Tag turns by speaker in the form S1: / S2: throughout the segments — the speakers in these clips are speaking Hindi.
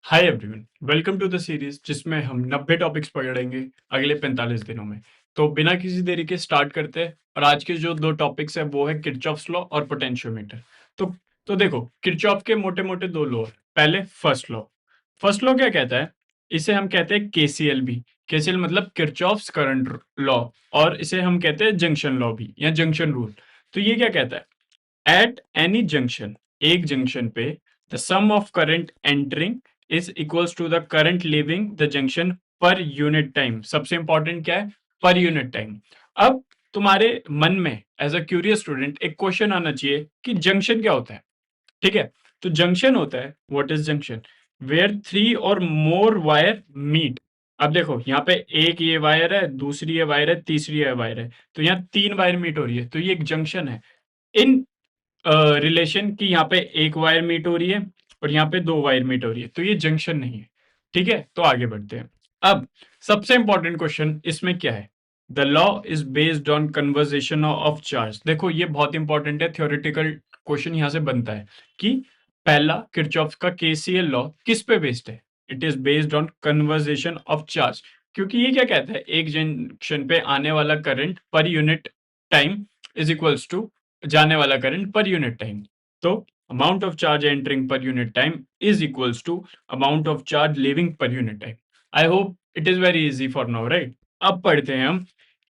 S1: Hi everyone, welcome to the series जिसमें हम 90 टॉपिक्स पढ़ेंगे अगले 45 दिनों में। तो बिना किसी देरी के स्टार्ट करते हैं। और आज के जो दो टॉपिक्स है वो है किरचॉफ्स लॉ और पोटेंशियोमीटर। तो तो देखो, किरचॉफ के मोटे मोटे दो लॉ। पहले फर्स्ट लॉ। फर्स्ट लॉ क्या कहता है? इसे हम कहते हैं केसीएल भी। केसीएल मतलब किरचॉफ्स करंट लॉ। और इसे हम कहते हैं जंक्शन लॉ भी या जंक्शन रूल। तो ये क्या कहता है? एट एनी जंक्शन, एक जंक्शन पे, the sum of current entering is equals to the current leaving the junction per unit time. सबसे इंपॉर्टेंट क्या है? Per unit time. अब तुम्हारे मन में एज अ क्यूरियस स्टूडेंट एक क्वेश्चन आना चाहिए कि जंक्शन क्या होता है। ठीक है, तो जंक्शन होता है, what is junction? Where three और मोर वायर मीट। अब देखो, यहाँ पे एक ये वायर है, दूसरी ये वायर है, तीसरी ये वायर है, तो यहाँ तीन वायर मीट हो रही है, तो ये एक जंक्शन है। इन रिलेशन की यहाँ पे एक वायर मीट हो रही है और यहाँ पे दो वायर मीट हो रही है, तो ये जंक्शन नहीं है। ठीक है, तो आगे बढ़ते हैं। अब सबसे इंपॉर्टेंट क्वेश्चन इसमें क्या है? The law is based on conversation of charge. देखो, ये बहुत इंपॉर्टेंट है, थ्योरेटिकल क्वेश्चन यहाँ से बनता है कि पहला किरचॉफ का केसीएल लॉ किस पे बेस्ड है? It is based on conversation of charge. क्योंकि ये क्या कहता है? एक जंक्शन पे आने वाला current per unit time is equals to जाने वाला करंट पर यूनिट टाइम। तो amount of charge entering per unit time is equals to amount of charge leaving per unit time. I hope it is very easy for now, right? अब पढ़ते हैं हम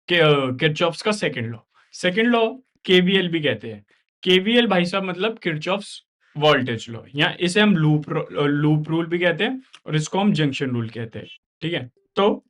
S1: किरचॉफ्स का second law. Second law KVL भी कहते हैं। केवीएल भाई साहब मतलब किरचॉफ्स वोल्टेज लॉ, या इसे हम लूप रूल भी कहते हैं और इसको हम जंक्शन रूल कहते हैं। ठीक है, तो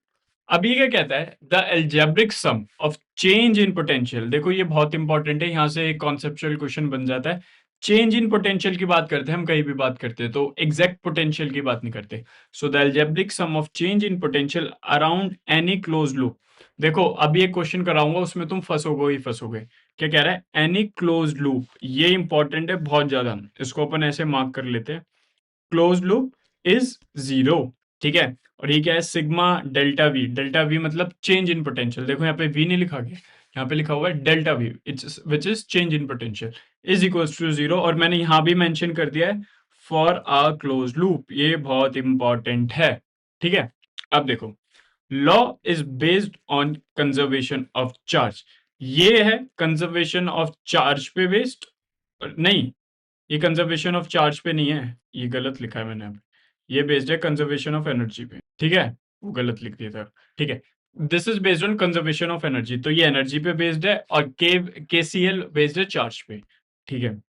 S1: अब ये क्या कहता है? The algebraic sum of change in potential. देखो, ये बहुत इंपॉर्टेंट है, यहाँ से एक कॉन्सेप्चुअल क्वेश्चन बन जाता है। चेंज इन पोटेंशियल की बात करते हैं हम, कहीं भी बात करते हैं तो एग्जैक्ट पोटेंशियल की बात नहीं करते। So the algebraic sum of change in potential around any close loop. देखो, अभी एक क्वेश्चन कराऊंगा, उसमें तुम फंसोगे ही फंसोगे। क्या कह रहा है? Any close loop. ये इंपॉर्टेंट है बहुत ज्यादा, इसको अपन ऐसे मार्क कर लेते हैं। Close loop is zero. ठीक है, और ये क्या है? Sigma delta we. Delta we मतलब चेंज इन पोटेंशियल। देखो, यहाँ पे वी नहीं लिखा गया, यहाँ पे लिखा हुआ है delta V, it's which is change in potential, is equals to zero. और मैंने यहाँ भी मेंशन कर दिया है फॉर अ क्लोज लूप, ये बहुत इंपॉर्टेंट है। ठीक है, अब देखो, law is based on conservation of charge. ये है कंजर्वेशन ऑफ चार्ज पे बेस्ड, नहीं, ये कंजर्वेशन ऑफ चार्ज पे नहीं है, ये गलत लिखा है मैंने अब। ये बेस्ड है कंजर्वेशन ऑफ एनर्जी पे। ठीक है, वो गलत लिख दिया था। ठीक है, this is based on conservation of energy, तो ये एनर्जी पे बेस्ड है, और केसीएल बेस्ड है चार्ज पे। ठीक है,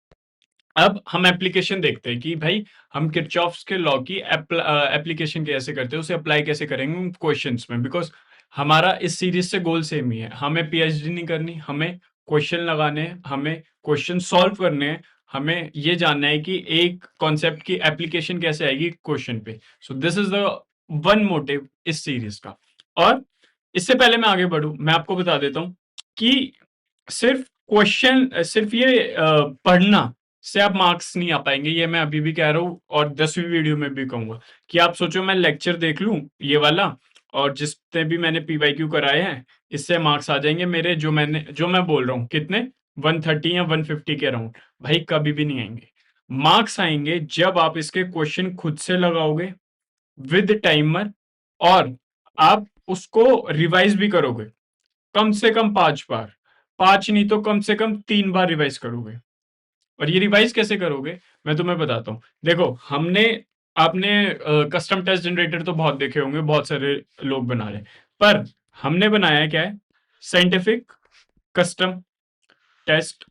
S1: अब हम एप्लीकेशन देखते हैं कि भाई हम किरचॉफ्स के लॉ की एप्लीकेशन कैसे करते हैं, उसे अप्लाई कैसे करेंगे क्वेश्चंस में। बिकॉज हमारा इस सीरीज से गोल सेम ही है, हमें पीएचडी नहीं करनी, हमें क्वेश्चन लगाने हैं, हमें क्वेश्चन सॉल्व करने हैं, हमें ये जानना है कि एक कॉन्सेप्ट की एप्लीकेशन कैसे आएगी क्वेश्चन पे। सो this is the one motive इस सीरीज का। और इससे पहले मैं आगे बढ़ूं, मैं आपको बता देता हूं कि सिर्फ क्वेश्चन, सिर्फ ये पढ़ना से आप मार्क्स नहीं आ पाएंगे, ये मैं अभी भी कह रहा हूँ और 10वीं वीडियो में भी कहूंगा। कि आप सोचो मैं लेक्चर देख लूं ये वाला, और जितने भी मैंने पीवाईक्यू कराए हैं, इससे मार्क्स आ जाएंगे मेरे, जो मैं बोल रहा हूँ कितने, 130 या 150 के अराउंड। भाई कभी भी नहीं आएंगे। मार्क्स आएंगे जब आप इसके क्वेश्चन खुद से लगाओगे विद टाइमर, और आप उसको रिवाइज भी करोगे कम से कम 5 बार। 5 नहीं तो कम से कम 3 बार रिवाइज करोगे। और ये रिवाइज कैसे करोगे, मैं तुम्हें बताता हूँ। देखो, आपने कस्टम टेस्ट जनरेटर तो बहुत देखे होंगे, बहुत सारे लोग बना रहे हैं, पर हमने बनाया क्या है? Scientific custom test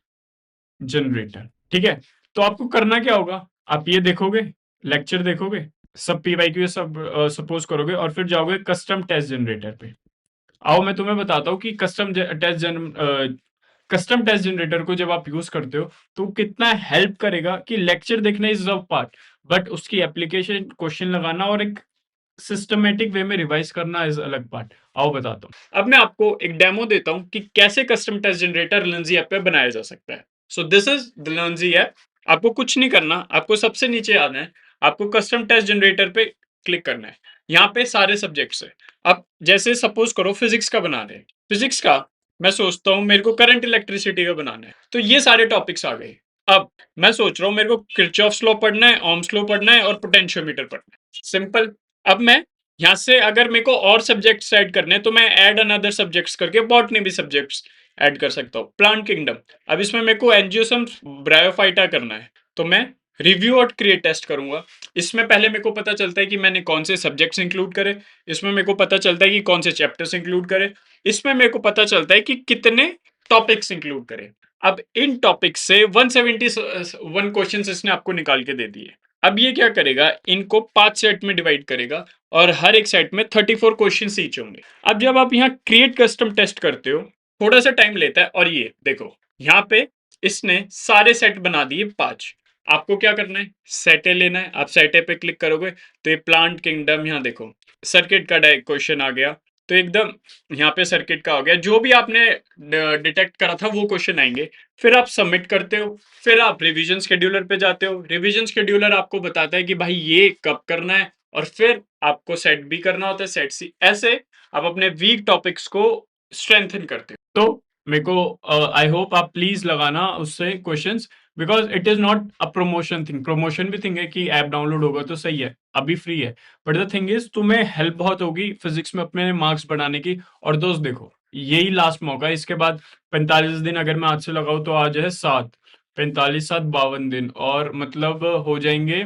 S1: generator. ठीक है, तो आपको करना क्या होगा? आप ये देखोगे, लेक्चर देखोगे, सब पीवाईक्यू सब सपोज करोगे, और फिर जाओगे कस्टम टेस्ट जनरेटर पे। आओ मैं तुम्हें बताता हूँ कि कस्टम टेस्ट जनरेटर को जब आप यूज करते हो तो कितना हेल्प करेगा। कि लेक्चर देखना इज अ पार्ट, बट उसकी एप्लीकेशन, क्वेश्चन लगाना और एक सिस्टमेटिक वे में रिवाइज करना इज अलग पार्ट। आओ बताता हूँ। अब मैं आपको एक डेमो देता हूँ कि कैसे कस्टम टेस्ट जनरेटर लर्नजी ऐप पे बनाया जा सकता है। सो दिस इज द लर्नजी ऐप। आपको कुछ नहीं करना, आपको सबसे नीचे आना है, आपको कस्टम टेस्ट जनरेटर पे क्लिक करना है। यहाँ पे सारे सब्जेक्ट्स है। अब जैसे सपोज करो फिजिक्स का बना रहे हैं, फिजिक्स का मैं सोचता हूँ मेरे को करंट इलेक्ट्रिसिटी का बनाना है, तो ये सारे टॉपिक्स आ गए। अब मैं सोच रहा हूँ मेरे को किरचॉफ्स लॉ पढ़ना है, ओम्स लॉ पढ़ना है और पोटेंशियोमीटर पढ़ना है। सिंपल। अब मैं यहाँ से अगर मेरे को और सब्जेक्ट्स ऐड करने हैं तो मैं ऐड अनदर सब्जेक्ट्स करके बॉटनी भी सब्जेक्ट्स ऐड कर सकता हूँ। प्लांट किंगडम, अब इसमें मेरे को एंजियोसम ब्रायोफाइटा करना है, तो मैं रिव्यू और क्रिएट टेस्ट करूंगा। इसमें पहले मेरे को पता चलता है कि मैंने कौन से सब्जेक्ट्स इंक्लूड करे, इसमें मेरे को पता चलता है कि कौन से चैप्टर्स इंक्लूड करे, इसमें मेरे को पता चलता है कि कितने टॉपिक्स इंक्लूड करे। अब इन टॉपिक्स से 171 क्वेश्चंस इसने आपको निकाल के दे दिए। अब ये क्या करेगा, इनको 5 सेट में डिवाइड करेगा और हर एक सेट में 34 क्वेश्चंस ईच होंगे। अब जब आप यहाँ क्रिएट कस्टम टेस्ट करते हो, थोड़ा सा टाइम लेता है, और ये देखो यहाँ पे इसने सारे सेट बना दिए 5। आपको क्या करना है, सेटे लेना है। आप सेटे पे क्लिक करोगे तो ये प्लांट किंगडम, यहाँ देखो सर्किट का क्वेश्चन आ गया, तो एकदम यहाँ पे सर्किट का हो गया। जो भी आपने डिटेक्ट करा था वो क्वेश्चन आएंगे। फिर आप सबमिट करते हो, फिर आप रिवीजन शेड्यूलर पे जाते हो। रिवीजन शेड्यूलर आपको बताता है कि भाई ये कब करना है, और फिर आपको सेट बी करना होता है, सेट सी। ऐसे आप अपने वीक टॉपिक्स को स्ट्रेंथन करते हो। तो मेरे को आई होप आप प्लीज लगाना उससे questions, because it is not a promotion thing. Promotion भी थिंग है कि ऐप डाउनलोड होगा तो सही है, अभी फ्री है, बट द थिंग इज तुम्हें हेल्प बहुत होगी फिजिक्स में अपने मार्क्स बढ़ाने की। और दोस्त देखो, यही लास्ट मौका है, इसके बाद 45 दिन अगर मैं आज से लगाऊं तो आज है 7, 45 7 52 दिन, और मतलब हो जाएंगे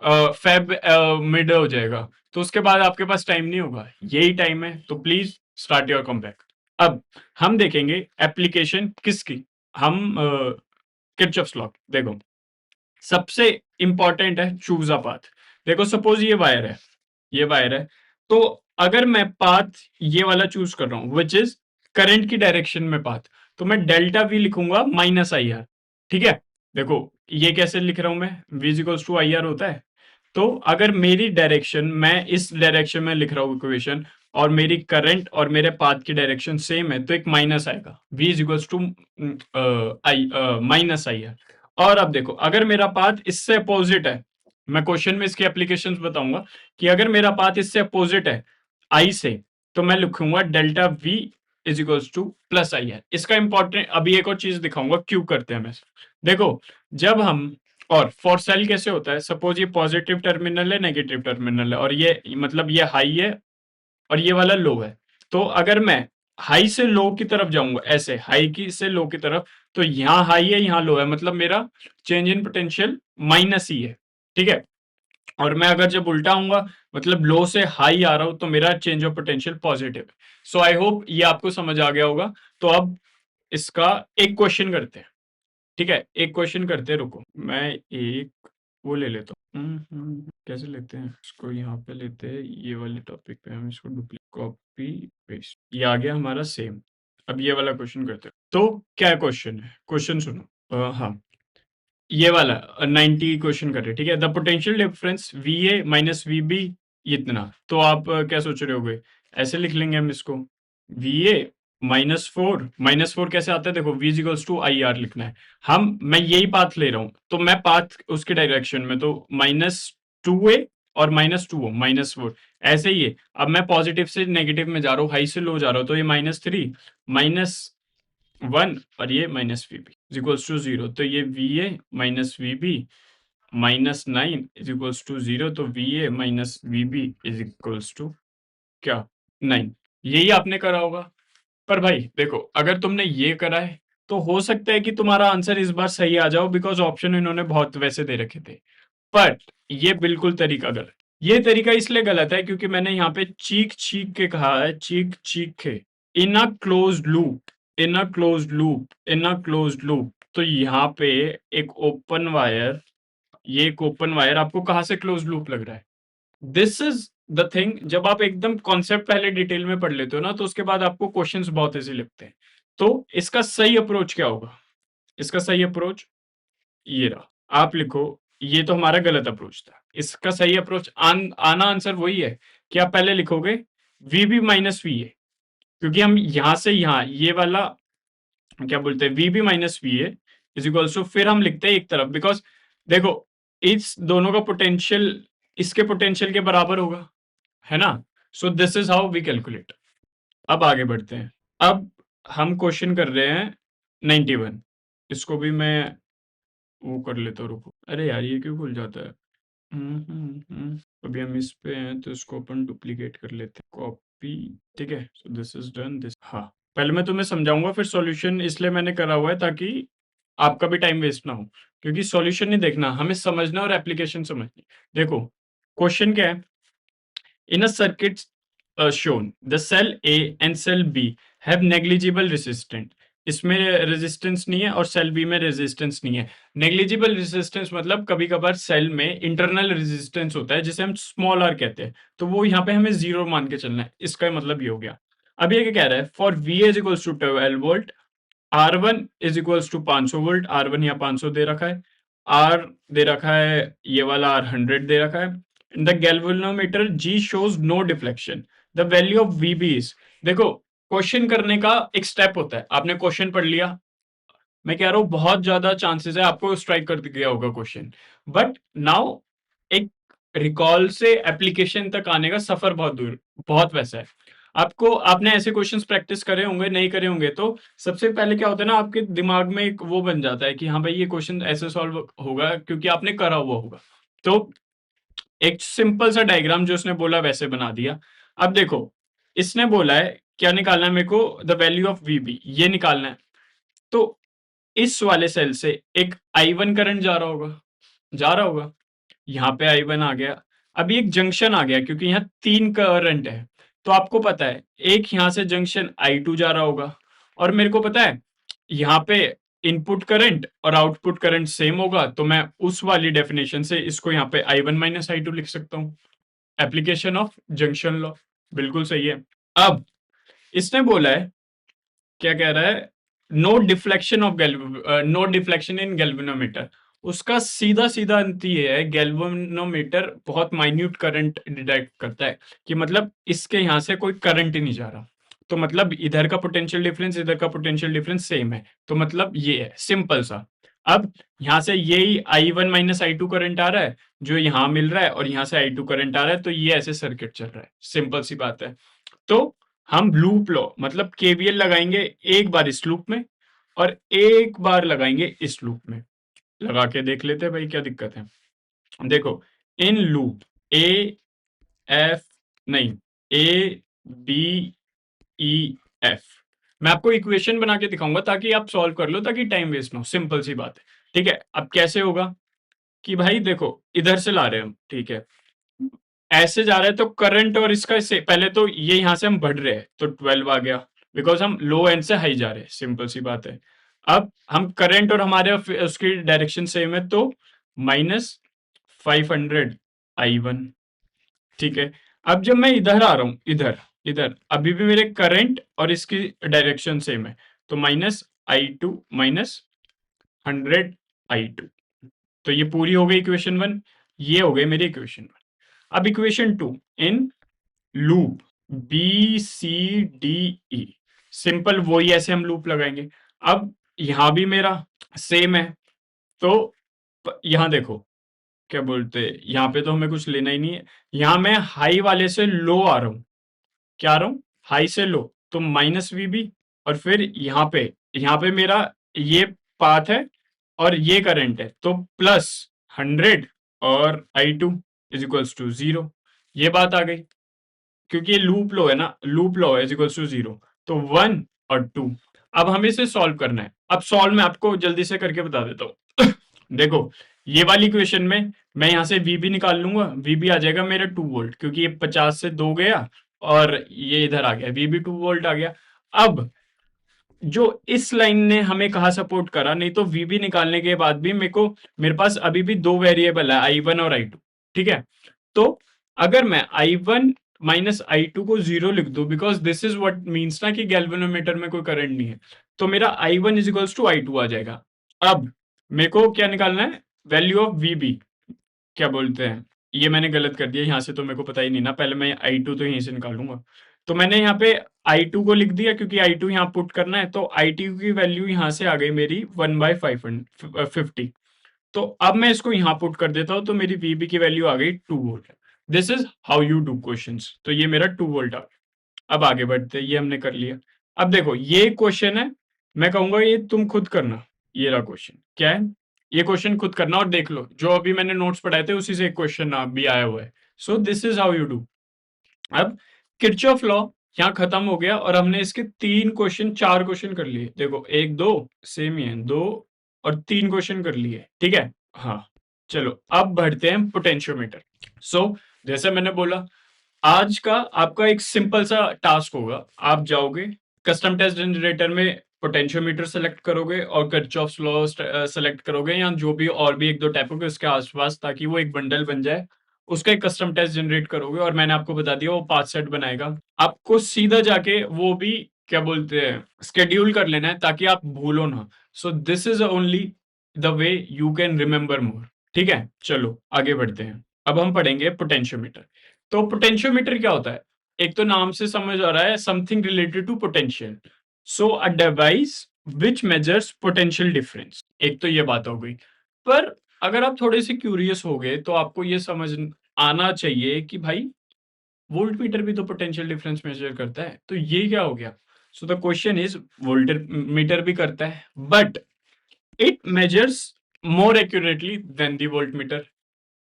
S1: फेब मिड हो जाएगा, तो उसके बाद आपके पास टाइम नहीं होगा, यही टाइम है, तो प्लीज स्टार्ट योर कमबैक। अब हम देखेंगे एप्लीकेशन किसकी, हम किरचॉफ्स लॉ। देखो सबसे इंपॉर्टेंट है चूज अ पाथ। देखो सपोज ये वायर है, ये वायर है, तो अगर मैं पाथ ये वाला चूज कर रहा हूं विच इज करंट की डायरेक्शन में पाथ, तो मैं डेल्टा वी लिखूंगा माइनस आई आर। ठीक है, देखो ये कैसे लिख रहा हूं मैं, v equals to I R होता है। तो अगर मेरी डायरेक्शन, मैं इस डायरेक्शन में लिख रहा हूँ इक्वेशन, और मेरी करंट और मेरे पाथ की डायरेक्शन सेम है, तो एक माइनस आएगा, v is equals to I minus I है। और अब देखो अगर मेरा पाथ इससे अपोजिट है, मैं क्वेश्चन में इसकी एप्लीकेशन बताऊंगा कि अगर मेरा पाथ इससे अपोजिट है आई से, तो मैं लिखूंगा delta v is equals to plus I है। इसका इंपॉर्टेंट अभी एक और चीज दिखाऊंगा क्यों करते हैं हम ऐसा। देखो जब हम, और फॉर सेल कैसे होता है, सपोज ये पॉजिटिव टर्मिनल है, नेगेटिव टर्मिनल है, और ये मतलब ये हाई है और ये वाला लो है, तो अगर मैं हाई से लो की तरफ जाऊंगा, ऐसे हाई की से लो की तरफ, तो यहाँ हाई है यहाँ लो है, मतलब मेरा चेंज इन पोटेंशियल माइनस ही है। ठीक है, और मैं अगर जब उल्टा आऊंगा, मतलब लो से हाई आ रहा हूं, तो मेरा चेंज ऑफ पोटेंशियल पॉजिटिव है। सो आई होप ये आपको समझ आ गया होगा। तो अब इसका एक क्वेश्चन करते हैं। ठीक है, एक क्वेश्चन करते हैं, रुको मैं एक वो ले लेता हूँ। कैसे लेते हैं इसको, यहाँ पे लेते हैं, ये वाले टॉपिक पे हम इसको डुप्लीकेट कॉपी पेस्ट, ये आ गया हमारा सेम। अब ये वाला क्वेश्चन करते हैं। तो क्या क्वेश्चन है, क्वेश्चन सुनो। हाँ, ये वाला 90 क्वेश्चन कर रहे हैं। ठीक है, the potential difference V A minus V B इतना, तो आप क्या सोच रहे होगे, ऐसे लिख लेंगे हम इसको, वी ए -4 कैसे आता है, देखो v equals to I R लिखना है। मैं यही पाथ ले रहा हूं, तो मैं पाथ उसके डायरेक्शन में, तो -2a और -2 -4 ऐसे ही है। अब मैं पॉजिटिव से नेगेटिव में जा रहा हूँ, हाई से लो जा रहा हूँ, तो ये -3 -1 और ये -vb इक्वल्स टू 0, तो ये va minus vb -9 is equals to 0, तो va minus vb is equals to क्या, 9। यही आपने करा होगा। पर भाई देखो अगर तुमने ये करा है, तो हो सकता है कि तुम्हारा आंसर इस बार सही आ जाओ, बिकॉज ऑप्शन इन्होंने बहुत वैसे दे रखे थे। बट ये बिल्कुल तरीका गलत। ये तरीका इसलिए गलत है क्योंकि मैंने यहाँ पे चीख चीख के कहा है, चीख चीख के, in a closed loop, in a closed loop, in a closed loop. तो यहाँ पे एक ओपन वायर, ये एक ओपन वायर आपको कहाँ से क्लोज लूप लग रहा है। दिस इज द थिंग, जब आप एकदम कॉन्सेप्ट पहले डिटेल में पढ़ लेते हो ना, तो उसके बाद आपको क्वेश्चंस बहुत ऐसे लगते हैं। तो इसका सही अप्रोच क्या होगा, इसका सही अप्रोच ये रहा। आप लिखो, ये तो हमारा गलत अप्रोच था, इसका सही अप्रोच आना आंसर वही है कि आप पहले लिखोगे V B minus V A, क्योंकि हम यहां से यहां ये वाला क्या बोलते हैं, V B minus V A is equals to, फिर हम लिखते हैं एक तरफ, बिकॉज देखो इस दोनों का पोटेंशियल इसके पोटेंशियल के बराबर होगा, है ना। So this is how we calculate. अब आगे बढ़ते हैं। अब हम क्वेश्चन कर रहे हैं 91। इसको भी मैं वो कर लेता हूँ, रुको, अरे यार ये क्यों खुल जाता है। अभी हम इस पे हैं तो इसको अपन डुप्लीकेट कर लेते हैं, कॉपी, ठीक है। So this is done, this, हाँ, पहले मैं तुम्हें समझाऊंगा फिर सॉल्यूशन इसलिए मैंने करा हुआ है ताकि आपका भी टाइम वेस्ट ना हो, क्योंकि सॉल्यूशन नहीं देखना, हमें समझना और एप्लीकेशन समझनी। देखो क्वेश्चन क्या है, in a circuit shown, the cell A and cell B have negligible resistance. इसमें रेजिस्टेंस नहीं है और सेल बी में रेजिस्टेंस नहीं है। नेग्लिजिबल रेजिस्टेंस मतलब कभी कभार सेल में इंटरनल रेजिस्टेंस होता है जिसे हम स्मॉल आर कहते हैं, तो वो यहाँ पे हमें जीरो मान के चलना है, इसका मतलब ये हो गया। अब ये क्या कह रहा है, for V is equals to 12 volt, R1 is equals to 500 volt, R1 यहाँ 500 दे रखा है, R दे रखा है, ये वाला R 100 दे रखा है। The galvanometer G shows no deflection, the value of VB is, देखो क्वेश्चन करने का एक स्टेप होता है, आपने क्वेश्चन पढ़ लिया, मैं कह रहा हूं बहुत ज्यादा चांसेस है आपको स्ट्राइक कर गया होगा क्वेश्चन, बट नाउ एक रिकॉल से एप्लीकेशन तक आने का सफर बहुत दूर, बहुत वैसा है। आपको, आपने ऐसे क्वेश्चंस प्रैक्टिस करे होंगे, नहीं करे होंगे, तो सबसे पहले क्या होता है ना, आपके दिमाग में एक वो बन जाता है कि हाँ भाई ये क्वेश्चन ऐसे सॉल्व होगा क्योंकि आपने करा हुआ होगा। तो एक सिंपल सा डायग्राम जो उसने बोला वैसे बना दिया। अब देखो इसने बोला है क्या निकालना है मेरे को, द वैल्यू ऑफ VB ये निकालना है। तो इस वाले सेल से एक I1 करंट जा रहा होगा, जा रहा होगा, यहाँ पे I1 आ गया। अभी एक जंक्शन आ गया क्योंकि यहाँ 3 करंट है, तो आपको पता है एक यहाँ से जंक्शन I2 जा रहा होगा, और मेरे को पता है यहाँ पे इनपुट करंट और आउटपुट करंट सेम होगा, तो मैं उस वाली डेफिनेशन से इसको यहाँ पे I1 माइनस I2 लिख सकता हूँ। एप्लीकेशन ऑफ जंक्शन लॉ, बिल्कुल सही है। अब इसने बोला है, क्या कह रहा है, no deflection of no deflection in galvanometer, उसका सीधा सीधा अंत ये है, गैल्वेनोमीटर बहुत माइन्यूट करंट डिटेक्ट करता है, कि मतलब इसके यहाँ से कोई करंट ही नहीं जा रहा, तो मतलब इधर का पोटेंशियल डिफरेंस इधर का पोटेंशियल डिफरेंस सेम है, तो मतलब ये है सिंपल सा। अब यहाँ से यही I1 माइनस I2 करंट आ रहा है जो यहाँ मिल रहा है, और यहाँ से I2 करंट आ रहा है, तो ये ऐसे सर्किट चल रहा है, सिंपल सी बात है। तो हम लूप लॉ मतलब KVL लगाएंगे एक बार इस लूप में और एक बार लगाएंगे इस लूप में, लगा के देख लेते हैं भाई क्या दिक्कत है। देखो इन लूप A नहीं ABEF, मैं आपको इक्वेशन बना के दिखाऊंगा ताकि आप सॉल्व कर लो, ताकि टाइम वेस्ट ना हो, सिंपल सी बात है। ठीक है, अब कैसे होगा कि भाई देखो इधर से ला रहे हैं हम, ठीक है, ऐसे जा रहे हैं तो करंट और इसका से पहले तो ये यहां से हम बढ़ रहे हैं तो 12 आ गया, बिकॉज हम लो एंड से हाई जा रहे हैं, सिंपल सी बात है। अब हम करंट और हमारे उसकी डायरेक्शन सेम है, तो -500 I1, ठीक है। अब जब मैं इधर आ रहा हूं, इधर इधर अभी भी मेरे करंट और इसकी डायरेक्शन सेम है, तो -I2 -100 I2, तो ये पूरी हो गई इक्वेशन 1, ये हो गई मेरी इक्वेशन 1। अब equation 2, in loop BCDE, simple वही ऐसे हम लूप लगाएंगे। अब यहां भी मेरा सेम है, तो यहां देखो क्या बोलते हैं, यहाँ पे तो हमें कुछ लेना ही नहीं है, यहां मैं हाई वाले से लो आ रहा हूं, क्या आ रहा हूं, हाई से लो, तो -VB, और फिर यहाँ पे मेरा ये पाथ है और ये करंट है, तो +100 और I2 इज इक्वल्स टू 0, ये बात आ गई, क्योंकि ये लूप लो है ना, लूप लो है इज इक्वल्स टू 0, तो 1 और 2। अब हमें इसे सॉल्व करना है, अब सॉल्व मैं आपको जल्दी से करके बता देता हूँ। देखो ये वाली इक्वेशन में मैं यहाँ से VB निकाल लूंगा, VB आ जाएगा मेरा 2 वोल्ट, क्योंकि ये 50 से 2 गया और ये इधर आ गया, VB 2 वोल्ट आ गया। अब जो इस लाइन ने हमें कहा सपोर्ट करा, नहीं तो VB निकालने के बाद भी मेरे पास अभी भी दो वेरिएबल है, I1 और I2, ठीक है। तो अगर मैं I1 माइनस I2 को 0 लिख दूं, because this is what means ना कि गैल्वेनोमीटर में कोई करंट नहीं है, तो मेरा I1 is equals to I2 आ जाएगा। अब मेरे को क्या निकालना है, वैल्यू ऑफ VB, क्या बोलते हैं, ये मैंने गलत कर दिया, यहाँ से तो मेरे को पता ही नहीं ना, पहले मैं I2 तो यहीं से निकालूंगा, तो मैंने यहाँ पे I2 को लिख दिया क्योंकि I2 यहाँ पुट करना है, तो I2 की वैल्यू यहाँ से आ गई मेरी 1/550। तो अब मैं इसको यहाँ पुट कर देता हूँ, तो मेरी VB की वैल्यू आ गई 2 volt. This is how you do questions, तो ये मेरा 2 वोल्ट आ गया। अब आगे बढ़ते, ये हमने कर लिया। अब देखो ये क्वेश्चन है, मैं कहूंगा ये तुम खुद करना, ये रहा क्वेश्चन, क्या है, ये क्वेश्चन खुद करना और देख लो, जो अभी मैंने नोट्स पढ़ाए थे उसी से एक क्वेश्चन भी आया हुआ है, so this is how you do. अब किरचॉफ लॉ यहाँ खत्म हो गया और हमने इसके 4 क्वेश्चन कर लिए। देखो 1 2 सेम ही है, 2 और 3 क्वेश्चन कर लिए, ठीक है। हाँ, चलो अब बढ़ते हैं पोटेंशियोमीटर। सो जैसे मैंने बोला, आज का आपका एक सिंपल सा टास्क होगा। आप जाओगे कस्टम टेस्ट जनरेटर में, पोटेंशियोमीटर सेलेक्ट करोगे और किरचॉफ्स लॉ सेलेक्ट करोगे, या जो भी और भी 1 2 टाइप होंगे उसके आसपास, ताकि वो एक बंडल बन जाए। उसका एक कस्टम टेस्ट जनरेट करोगे और मैंने आपको बता दिया वो 5 सेट बनाएगा। आपको सीधा जाके वो भी क्या बोलते हैं स्केड्यूल कर लेना है, ताकि आप भूलो ना। So this is only the way you can remember more. ठीक है, चलो आगे बढ़ते हैं। अब हम पढ़ेंगे पोटेंशियोमीटर। तो पोटेंशियोमीटर क्या होता है? एक तो नाम से समझ आ रहा है, something related to potential. So a device which measures potential difference. एक तो ये बात हो गई। पर अगर आप थोड़े से क्यूरियस हो गए तो आपको ये समझ आना चाहिए कि भाई वोल्ट मीटर भी तो पोटेंशियल डिफरेंस मेजर करता है, तो ये क्या हो गया? So the question is, voltmeter भी करता है but it measures more accurately than the voltmeter.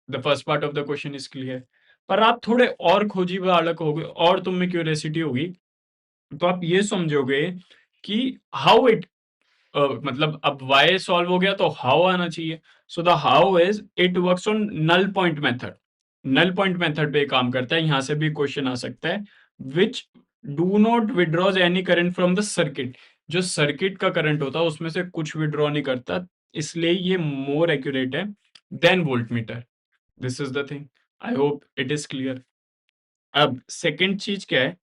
S1: The first part of the question is clear. पर आप थोड़े और खोजी बालक होगे और तुम में क्यूरियोसिटी होगी, तो आप ये समझोगे कि हाउ इट, मतलब अब वाई सॉल्व हो गया तो हाउ आना चाहिए। So the how is it works on null point method. Null point method पे काम करता है, यहां से भी क्वेश्चन आ सकता है। Which do not withdraws any current from the circuit. जो सर्किट का करंट होता है उसमें से कुछ विड्रॉ नहीं करता, इसलिए ये मोर एक्यूरेट है than voltmeter. This is the thing. I hope it is clear. अब सेकंड चीज क्या है,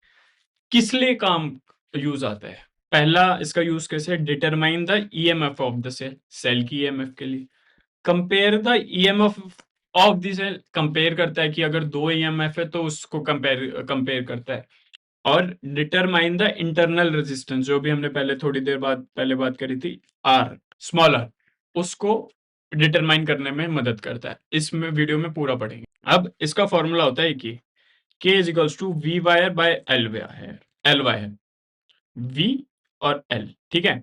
S1: किस लिए काम यूज आता है? पहला इसका यूज कैसे है? Determine the EMF of the cell, cell की ईएमएफ के लिए। Compare the EMF of the cell, compare करता है कि अगर 2 ईएमएफ है तो उसको कंपेयर कंपेयर करता है। और डिटरमाइन द इंटरनल रेजिस्टेंस, जो भी हमने पहले थोड़ी देर बाद पहले बात करी थी, आर, स्मॉल आर, उसको डिटरमाइन करने में मदद करता है। इसमें वीडियो में पूरा पढ़ेंगे। अब इसका फॉर्मूला होता है कि K is equals to V wire by L wire, L wire, V और L, ठीक है।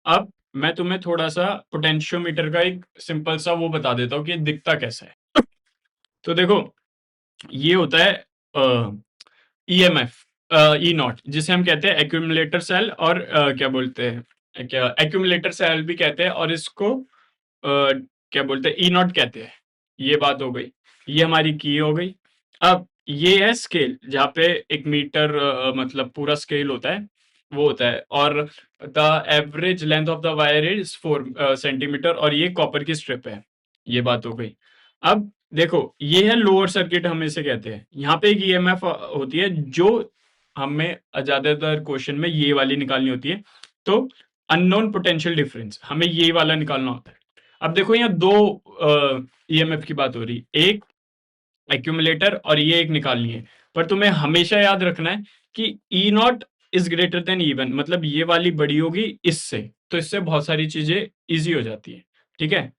S1: अब मैं तुम्हें थोड़ा सा पोटेंशियोमीटर का एक सिंपल सा वो बता देता हूँ कि ये दिखता कैसा है। तो देखो, ये होता है ईएमएफ, ई नॉट, जिसे हम कहते हैं एक्यूमुलेटर सेल, और क्या बोलते हैं, क्या एक्यूमुलेटर सेल भी कहते हैं, और इसको क्या बोलते हैं, ई नॉट कहते हैं। ये बात हो गई, ये हमारी की हो गई। अब ये है स्केल, जहाँ पे एक मीटर मतलब पूरा स्केल होता है, वो होता है। और the average length of the wire is 4 centimetre, और ये कॉपर की स्ट्रिप है। ये बात हो गई। अब देखो, ये है लोअर सर्किट, हम इसे कहते हैं। यहाँ पे एक ईएमएफ होती है, जो हमें ज्यादातर क्वेश्चन में ये वाली निकालनी होती है। तो अननोन पोटेंशियल डिफरेंस, हमें ये वाला निकालना होता है। अब देखो, यहाँ 2 ईएमएफ की बात हो रही, एक एक्यूमुलेटर और ये एक निकालनी है। पर तुम्हें हमेशा याद रखना है कि E not is greater than E one, मतलब ये वाली बड़ी होगी इससे, तो इससे बहुत सारी चीजें इजी हो जाती है, ठीक है।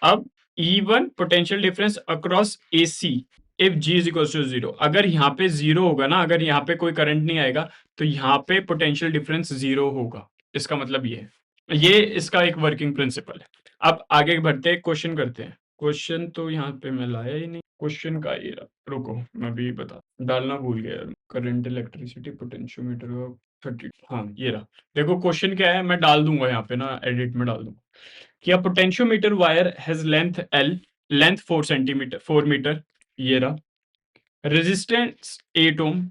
S1: अब E1 potential difference across AC if G is equal to 0। अगर यहाँ पे 0 होगा ना, अगर यहाँ पे कोई करंट नहीं आएगा, तो यहाँ पे पोटेंशियल डिफरेंस 0 होगा। इसका मतलब ये इसका एक वर्किंग प्रिंसिपल है। अब आगे बढ़ते हैं, क्वेश्चन करते हैं। क्वेश्चन तो यहाँ पे मैं लाया ही नहीं, क्वेश्चन का ये रहा। रुको, मैं भी बता डालना भूल गया। करंट, इलेक्ट्रिसिटी, पोटेंशियोमीटर 30, हाँ ये रहा। देखो क्वेश्चन क्या है, मैं डाल दूंगा यहाँ पे ना, एडिट में डाल दूंगा कि a potentiometer wire has length L, length 4 centimetre 4 metre, ये रहा। Resistance 8 ohm,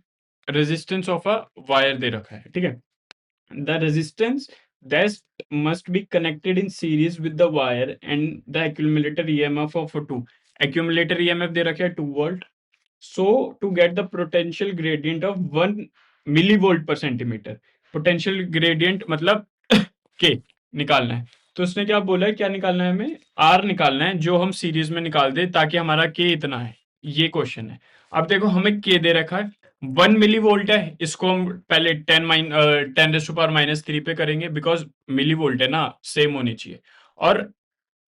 S1: resistance of a wire दे रखा है, ठीक है। The resistance that must be connected in series with the wire and the accumulator EMF of 2, accumulator EMF दे रखा है 2 volt. So to get the potential gradient of 1 millivolt per centimeter, potential gradient मतलब K निकालना है। तो उसने क्या बोला है, क्या निकालना है हमें? R निकालना है, जो हम सीरीज में निकाल दे ताकि हमारा K इतना है। ये क्वेश्चन है। अब देखो, हमें K दे रखा है 1 मिली वोल्ट है, इसको हम पहले 10⁻³ पे करेंगे, बिकॉज मिली वोल्ट है ना, सेम होनी चाहिए। और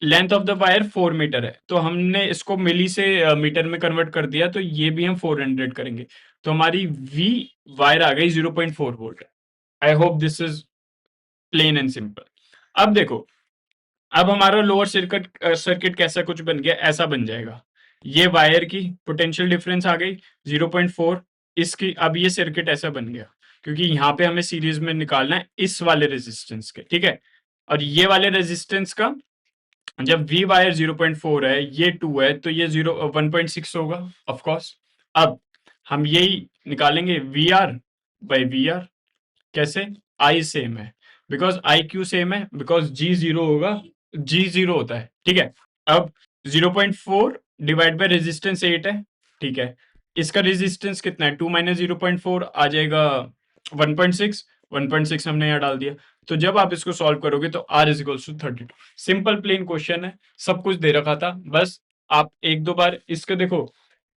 S1: length of the wire 4 meter है, तो हमने इसको मिली से मीटर में कन्वर्ट कर दिया, तो ये भी हम 400 करेंगे, तो हमारी वी वायर आ गई 0.4 volt. I hope this is plain and simple. अब देखो, अब हमारा लोअर सर्किट सर्किट कैसा कुछ बन गया, ऐसा बन जाएगा। ये वायर की पोटेंशियल डिफरेंस आ गई 0.4। इसकी अब ये सर्किट ऐसा बन गया क्योंकि यहाँ पे हमें सीरीज में निकालना है इस वाले रेजिस्टेंस के, ठीक है। और ये वाले रेजिस्टेंस का जब वी वायर 0.4 है, ये 2 है, तो ये 1.6 होगा ऑफ कोर्स। अब हम यही निकालेंगे V R by V R. कैसे? आई सेम है बिकॉज आई क्यू सेम है, बिकॉज जी जीरो होगा, जी जीरो होता है, ठीक है। अब 0.4 डिवाइड बाय रेजिस्टेंस 8 है, ठीक है। इसका रेजिस्टेंस कितना है? 2 माइनस 0.4 आ जाएगा 1.6। 1.6 हमने यहाँ डाल दिया। तो जब आप इसको सॉल्व करोगे तो R is equals to 32। Simple plain question है, सब कुछ दे रखा था, बस आप एक दो बार इसके देखो।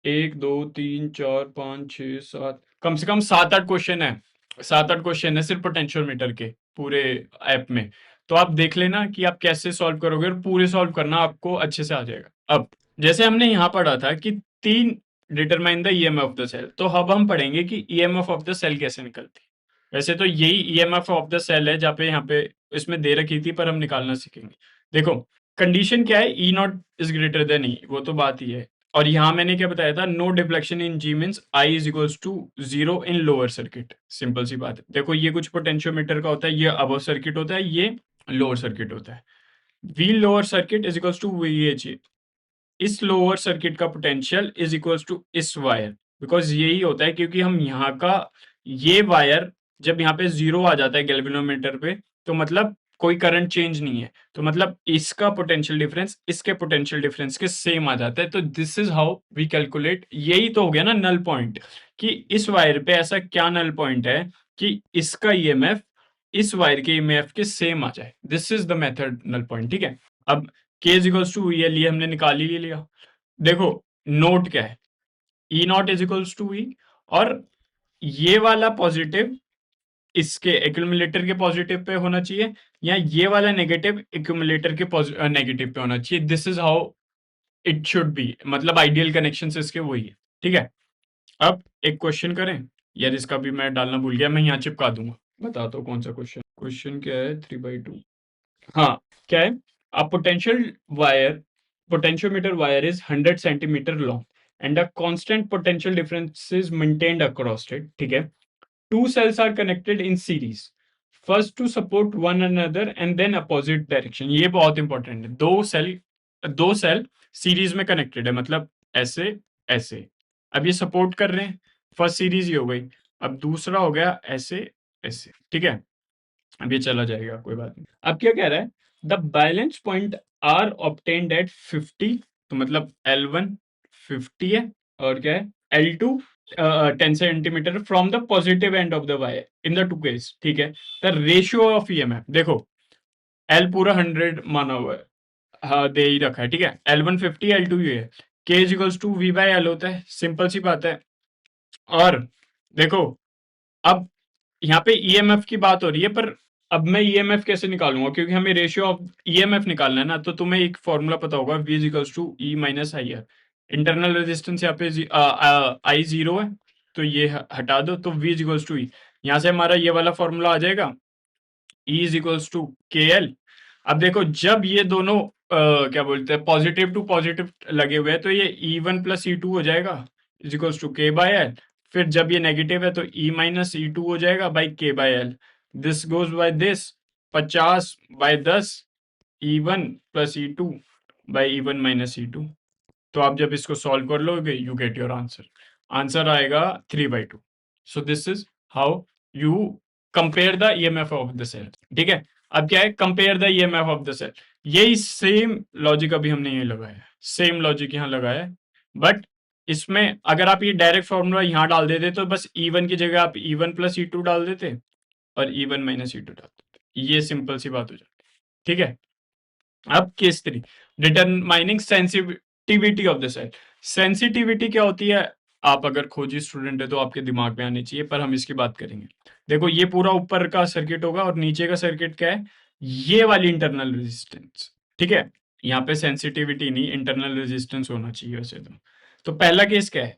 S1: 1 2 3 4 5 6 7, कम से कम 7 8 क्वेश्चन है। 7 8 क्वेश्चन है सिर्फ पोटेंशियोमीटर के पूरे ऐप में। तो आप देख लेना कि आप कैसे सॉल्व करोगे, और पूरे सॉल्व करना, आपको अच्छे से आ जाएगा। अब जैसे हमने यहाँ पढ़ा था कि 3 determine the EMF of the cell, तो अब हम पढ़ेंगे कि ईएमएफ ऑफ द सेल कैसे निकलती है। वैसे तो यही ईएमएफ ऑफ द सेल है, जहाँ पे यहाँ पे इसमें दे रखी थी, पर हम निकालना सीखेंगे। देखो कंडीशन क्या है, ई नॉट इज ग्रेटर देन ई, वो तो बात ही है। और यहाँ मैंने क्या बताया था, no deflection in G means I is equals to 0 in lower circuit. Simple सी बात है। देखो ये कुछ पोटेंशियोमीटर का होता है, ये अबव सर्किट होता है, ये लोअर सर्किट होता है। V lower circuit is equals to V H. इस लोअर सर्किट का पोटेंशियल इज इक्वल्स टू इस वायर, बिकॉज यही होता है क्योंकि हम यहाँ का ये वायर जब यहाँ पे 0 आ जाता है गैल्वेनोमीटर पे, तो मतलब कोई करंट चेंज नहीं है, तो मतलब इसका पोटेंशियल डिफरेंस इसके पोटेंशियल डिफरेंस के सेम आ जाता है। तो this is how we calculate. यही तो हो गया ना नल पॉइंट, कि इस वायर पे ऐसा क्या नल पॉइंट है कि इसका ईएमएफ इस वायर के ईएमएफ के सेम आ जाए। This is the method null point, ठीक है। अब k इज इक्वल्स टू ये लिए हमने निकाल ही लिया। देखो नोट क्या है, ई नॉट इज इक्वल्स टू ई, और ये वाला पॉजिटिव इसके एक्यूमुलेटर के पॉजिटिव पे होना चाहिए, या ये वाला नेगेटिव एक्यूमुलेटर के नेगेटिव पे होना चाहिए। This is how it should be, मतलब आइडियल कनेक्शन इसके वही है, ठीक है। अब एक क्वेश्चन करें, यार इसका भी मैं डालना भूल गया, मैं यहाँ चिपका दूंगा। बताता हूँ कौन सा क्वेश्चन। क्वेश्चन क्या है, 3/2। हाँ, क्या है? A potential wire, potentiometer wire is 100 centimeter long and a constant potential difference is maintained across it, ठीक है। Two cells are connected in series, first to support one another and then opposite direction। ये बहुत इंपॉर्टेंट है। दो सेल सीरीज में कनेक्टेड है, मतलब ऐसे ऐसे। अब ये सपोर्ट कर रहे हैं, फर्स्ट सीरीज ये हो गई। अब दूसरा हो गया ऐसे ऐसे, ठीक है। अब ये चला जाएगा, कोई बात नहीं। अब क्या कह रहा है, the balance point are obtained at 50, तो मतलब L1 50 है, और क्या है L2 10 centimetre from the positive end of the wire in the two case, ठीक है। द रेशियो ऑफ ईएमएफ देखो, L पूरा 100 माना हुआ है, हाँ दे ही रखा है, ठीक है। L1 50, L2 ये है। K is equals to V by L होता है, सिंपल सी बात है। और देखो अब यहाँ पे ईएमएफ की बात हो रही है, पर अब मैं ईएमएफ कैसे निकालूंगा, क्योंकि हमें रेशियो ऑफ ईएमएफ निकालना है ना। तो तुम्हें एक फॉर्मूला पता होगा, V is equals to E minus I R. Internal resistance यहाँ पे आई 0 है, तो ये हटा दो, तो V इज इक्वल्स टू ई। यहाँ से हमारा ये वाला फॉर्मूला आ जाएगा, E इज इक्वल्स टू के एल। अब देखो जब ये दोनों क्या बोलते हैं पॉजिटिव टू पॉजिटिव लगे हुए हैं, तो ये E1 प्लस E2 हो जाएगा इज इक्वल्स टू के बाय एल। फिर जब ये नेगेटिव है तो E माइनस E2 हो जाएगा by K by L. This goes by this, 50/10 E1 plus E2 by E1 minus E2। तो आप जब इसको सॉल्व कर लोगे, you get your answer. Answer आएगा 3/2। So this is how you compare the EMF of the cell, ठीक है। अब क्या है, compare the EMF of the cell. यही सेम लॉजिक अभी हमने ये लगाया है, सेम लॉजिक यहाँ लगाया है, बट इसमें अगर आप ये डायरेक्ट फॉर्मूला यहाँ डाल देते तो बस E1 की जगह आप E1 प्लस E2 डाल देते और E1 माइनस E2 डाल देते, ये सिंपल सी बात हो जाती, ठीक है। अब case 3, determining sensitivity of the cell. Sensitivity क्या होती है, आप अगर खोजी स्टूडेंट है तो आपके दिमाग में आनी चाहिए, पर हम इसकी बात करेंगे। देखो ये पूरा ऊपर का सर्किट होगा और नीचे का सर्किट क्या है, ये वाली इंटरनल रेजिस्टेंस, ठीक है। यहाँ पे सेंसिटिविटी नहीं, इंटरनल रेजिस्टेंस होना चाहिए वैसे तो पहला केस क्या है,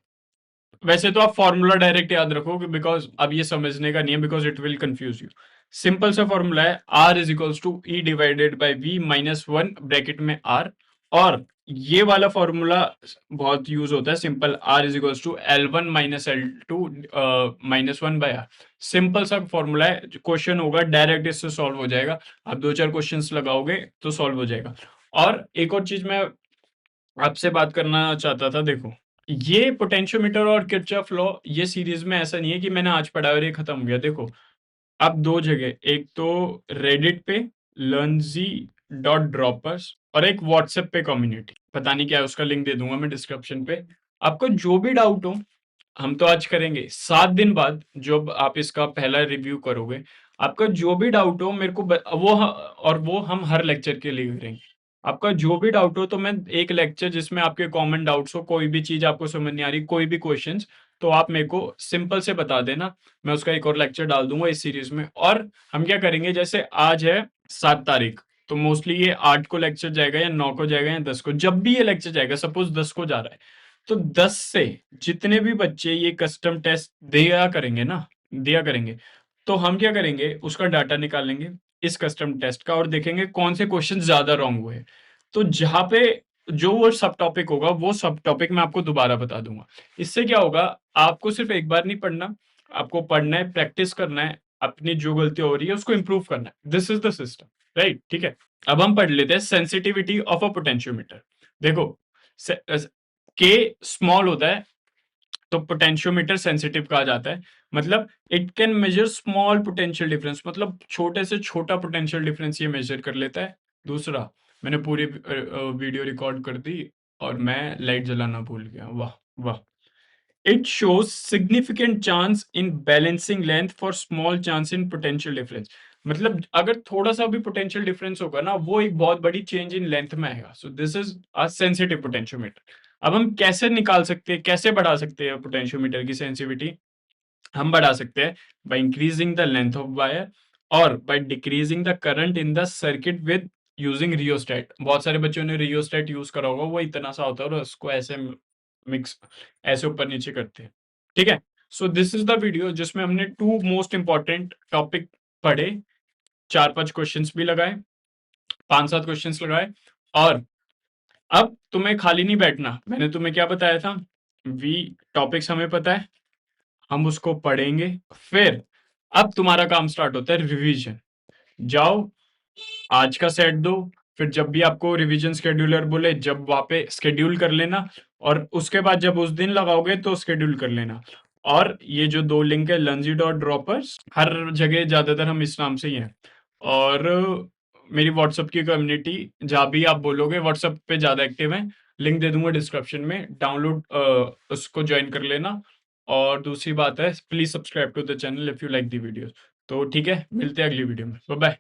S1: वैसे तो आप फॉर्मूला डायरेक्ट याद रखो, बिकॉज अब ये समझने का नहीं है, because it will confuse you. Simple सा फॉर्मूला है, R is equals to E divided by V minus 1 bracket में R, और ये वाला फॉर्मूला बहुत यूज होता है, simple R is equals to L1 minus L2 minus 1 by R। Simple सा फॉर्मूला है, क्वेश्चन होगा डायरेक्ट इससे सॉल्व हो जाएगा, आप दो चार क्वेश्चंस लगाओगे तो सॉल्व हो जाएगा। और एक और चीज मैं आपसे बात करना चाहता था, देखो ये पोटेंशियोमीटर और किरचॉफ लॉ, ये सीरीज में ऐसा नहीं है कि मैंने आज पढ़ा और ये खत्म हो गया। देखो आप दो जगह, एक तो रेडिट पे लर्नजी डॉट ड्रॉपर्स और एक व्हाट्सएप पे कम्युनिटी, पता नहीं क्या है, उसका लिंक दे दूंगा मैं डिस्क्रिप्शन पे। आपको जो भी डाउट हो, हम तो आज करेंगे, 7 दिन बाद जब आप इसका पहला रिव्यू करोगे, आपका जो भी डाउट हो मेरे को और वो हम हर लेक्चर के लिए करेंगे। आपका जो भी डाउट हो तो मैं एक लेक्चर जिसमें आपके कॉमन डाउट्स हो, कोई भी चीज आपको समझ नहीं आ रही, कोई भी क्वेश्चंस, तो आप मेरे को सिंपल से बता देना, मैं उसका एक और लेक्चर डाल दूंगा इस सीरीज में। और हम क्या करेंगे, जैसे आज है 7 तारीख, तो मोस्टली ये 8 को लेक्चर जाएगा या 9 को जाएगा या 10 को, जब भी ये लेक्चर जाएगा, सपोज 10 को जा रहा है, तो 10 से जितने भी बच्चे ये कस्टम टेस्ट दिया करेंगे, तो हम क्या करेंगे, उसका डाटा निकाल लेंगे इस कस्टम टेस्ट का और देखेंगे कौन से क्वेश्चन ज्यादा रॉन्ग हुए। तो जहां पे जो वो सब टॉपिक होगा, वो सब टॉपिक मैं आपको दोबारा बता दूंगा। इससे क्या होगा, आपको सिर्फ एक बार नहीं पढ़ना, आपको पढ़ना है, प्रैक्टिस करना है, अपनी जो गलती हो रही है उसको इंप्रूव करना है। This is the system, right? ठीक है, अब हम पढ़ लेते हैं सेंसिटिविटी ऑफ अ पोटेंशियोमीटर। देखो के स्मॉल होता है तो पोटेंशियोमीटर सेंसिटिव कहा जाता है, मतलब it can measure small potential difference, मतलब छोटे से छोटा पोटेंशियल डिफरेंस ये मेजर कर लेता है। दूसरा, मैंने पूरी वीडियो रिकॉर्ड कर दी और मैं लाइट जलाना भूल गया, वाह वाह। It shows significant chance in balancing length for small chance in potential difference, मतलब अगर थोड़ा सा भी पोटेंशियल डिफरेंस होगा ना, वो एक बहुत बड़ी चेंज इन लेंथ में आएगा। सो this is a sensitive potentiometer. अब हम कैसे निकाल सकते हैं, कैसे बढ़ा सकते हैं पोटेंशियोमीटर की सेंसिटिविटी? हम बढ़ा सकते हैं by increasing the length of wire और by decreasing the current in the circuit with using rheostat. बहुत सारे बच्चों ने रियोस्टेट यूज करा होगा, वो इतना सा होता है और उसको ऐसे मिक्स, ऐसे ऊपर नीचे करते हैं। ठीक है, so this is the video जिसमें हमने 2 मोस्ट इंपॉर्टेंट टॉपिक पढ़े, 4-5 क्वेश्चंस भी लगाए, 5-7 क्वेश्चंस लगाए। और अब तुम्हें खाली नहीं बैठना, मैंने तुम्हें क्या बताया था, वी टॉपिक्स हमें पता है, हम उसको पढ़ेंगे, फिर अब तुम्हारा काम स्टार्ट होता है रिवीजन। जाओ आज का सेट दो, फिर जब भी आपको रिवीजन शेड्यूलर बोले जब वहां पे स्केड्यूल कर लेना, और उसके बाद जब उस दिन लगाओगे तो स्केड्यूल कर लेना। और ये जो 2 लिंक है, लंजी डॉट ड्रॉपर्स, हर जगह ज्यादातर हम इस नाम से ही हैं। और मेरी व्हाट्सएप की कम्युनिटी, जहाँ भी आप बोलोगे, व्हाट्सएप पे ज्यादा एक्टिव है, लिंक दे दूंगा डिस्क्रिप्शन में, डाउनलोड उसको ज्वाइन कर लेना। और दूसरी बात है, please subscribe to the channel if you like the videos. तो ठीक है, मिलते हैं अगली वीडियो में, बाय बाय।